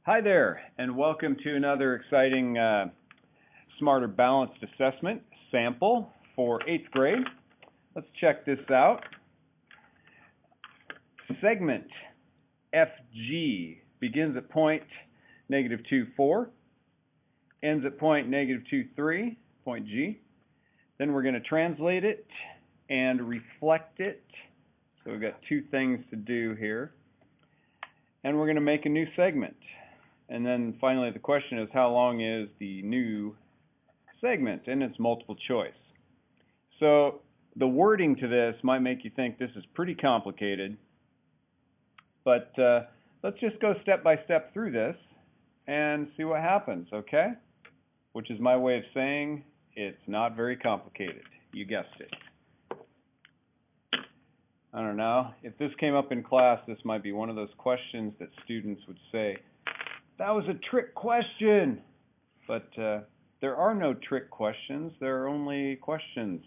Hi there, and welcome to another exciting Smarter Balanced Assessment sample for 8th grade. Let's check this out. Segment FG begins at point -2, 4, ends at point -2, 3, point G. Then we're going to translate it and reflect it. So we've got two things to do here. And we're going to make a new segment. And then finally the question is, how long is the new segment? And it's multiple choice. So the wording to this might make you think this is pretty complicated, but let's just go step by step through this and see what happens, okay? Which is my way of saying it's not very complicated. You guessed it. I don't know. If this came up in class, this might be one of those questions that students would say, that was a trick question. But there are no trick questions. There are only questions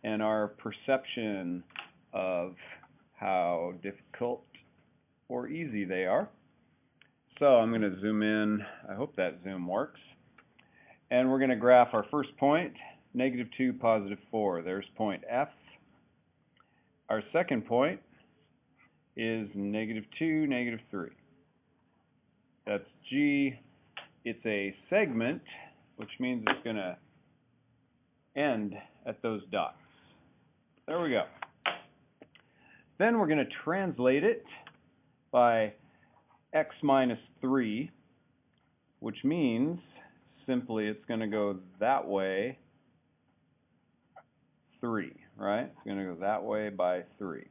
and our perception of how difficult or easy they are. So I'm going to zoom in. I hope that zoom works. And we're going to graph our first point, -2, +4. There's point F. Our second point is -2, -3. That's G. It's a segment, which means it's going to end at those dots. There we go. Then we're going to translate it by x minus 3, which means simply it's going to go that way 3, right? It's going to go that way by 3.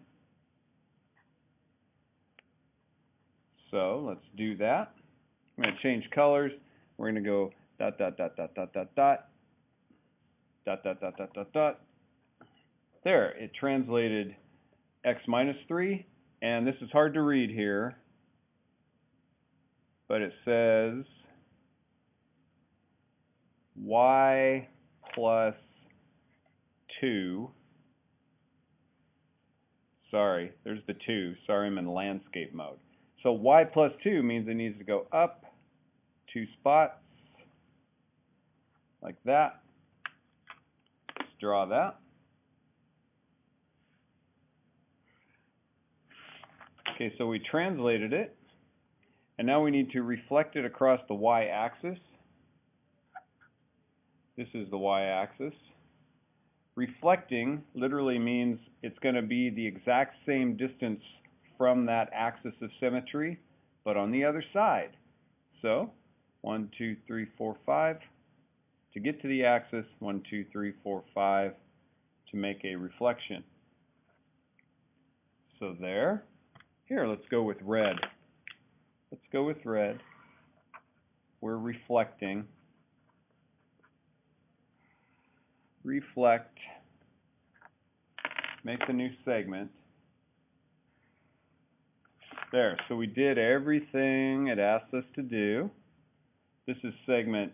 So let's do that. I'm going to change colors. We're going to go dot, dot, dot, dot, dot, dot, dot, dot, dot, dot, dot, dot, dot. There, it translated x minus 3, and this is hard to read here, but it says y plus 2. Sorry, there's the 2. Sorry, I'm in landscape mode. So y plus 2 means it needs to go up 2 spots, like that. Let's draw that. Okay, so we translated it, and now we need to reflect it across the y-axis. This is the y-axis. Reflecting literally means it's going to be the exact same distance from that axis of symmetry, but on the other side. So 1, 2, 3, 4, 5 to get to the axis, 1, 2, 3, 4, 5 to make a reflection. So there. Here, let's go with red. Let's go with red. We're reflecting. Reflect. Make the new segment. There, so we did everything it asked us to do. This is segment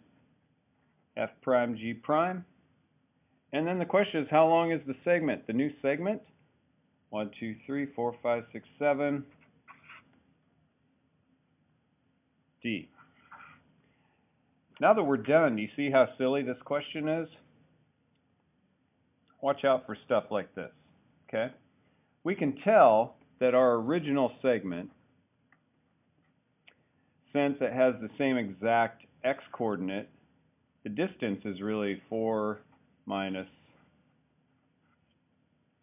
F prime, G prime. And then the question is, how long is the segment? The new segment? 1, 2, 3, 4, 5, 6, 7. D. Now that we're done, do you see how silly this question is? Watch out for stuff like this, okay? We can tell that our original segment, since it has the same exact x-coordinate, the distance is really 4 minus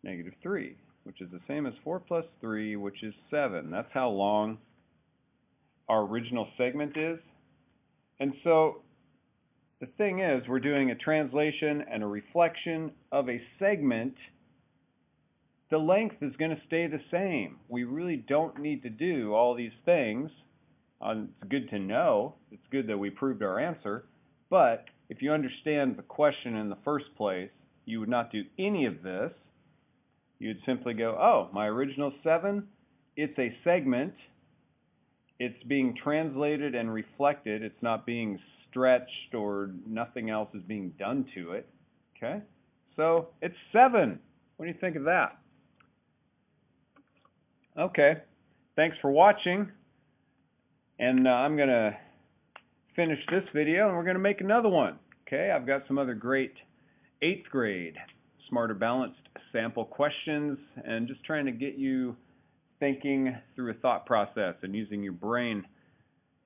-3, which is the same as 4 plus 3, which is 7. That's how long our original segment is. And so the thing is, we're doing a translation and a reflection of a segment. The length is going to stay the same. We really don't need to do all these things. It's good to know. It's good that we proved our answer. But if you understand the question in the first place, you would not do any of this. You'd simply go, oh, my original 7, it's a segment. It's being translated and reflected. It's not being stretched or nothing else is being done to it. Okay? So it's 7. What do you think of that? Okay. Thanks for watching. And I'm going to finish this video and we're going to make another one. Okay, I've got some other great 8th grade Smarter Balanced sample questions and just trying to get you thinking through a thought process and using your brain,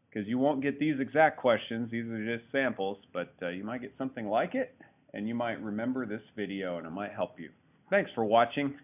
because you won't get these exact questions. These are just samples, but you might get something like it and you might remember this video and it might help you. Thanks for watching.